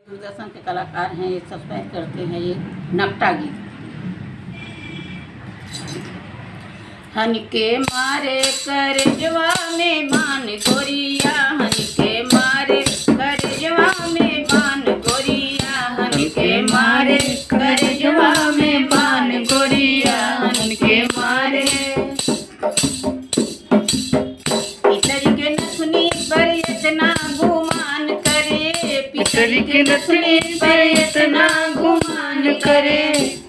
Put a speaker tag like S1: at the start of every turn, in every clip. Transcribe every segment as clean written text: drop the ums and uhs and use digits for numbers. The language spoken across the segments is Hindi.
S1: दूरदर्शन के कलाकार हैं, ये सब्सक्राइब करते हैं। ये नकटा गीत। हन के मारे करजवा में बान गोरिया, हन के मारे करजवा में बान गोरिया, हन के मारे करजवा में बान गोरिया, हन के मारे पितरी के नथुनी पर इतना गुमान करे, पितरी के नथुनी पर इतना गुमान करे,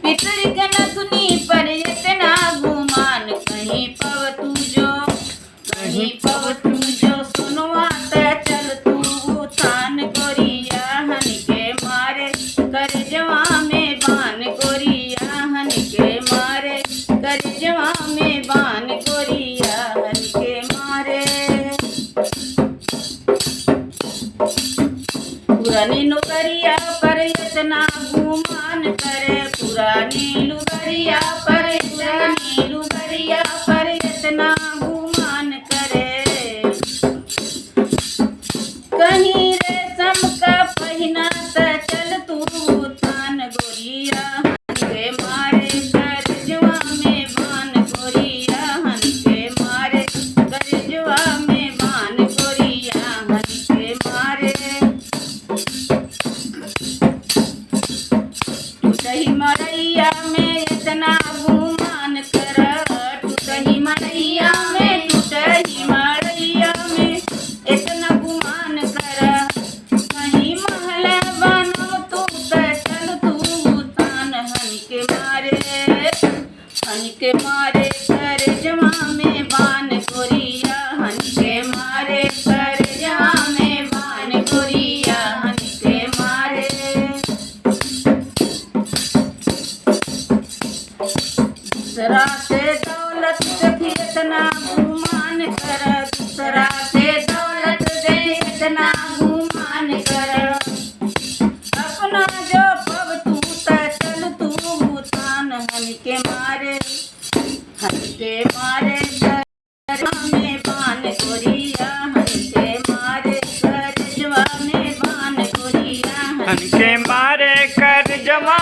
S1: पितरी के नथुनी पर इतना गुमान, कहीं पव तू जो सुनवा चल तू थान गोरिया, हन के मारे करजवा में बान गोरिया, हन के मारे करजवा में बान गोरिया, हन के मारे पुरानी नौकरिया पर इतना गुमान करे, पुरानी लुगरिया पर इतना गुमान करे, कहीं रेशम का पहिना चल तू थान गोरिया, हन के मारे करजवा में बान गोरिया, हन के मारे करजवा में बान गोरिया, हन के मारे टूटही मड़ैया में इतना गुमान कर, टूटही मड़ैया में इतना गुमान कर, कहीं महल बनो तू चल तू तान, हन के मारे करजवा में बान गोरिया, हन के मारे करजवा में बान गोरिया, हन के मारे दूसरा से दौलत देखी इतना गुमान कर, दूसरा से दौलत देखी इतना गुमान कर, अपना जो पव तू चल तू थान, हन के मारे करजवा में बान गोरिया, हन के मारे करजवा में बान गोरिया,
S2: हन के मारे करजवा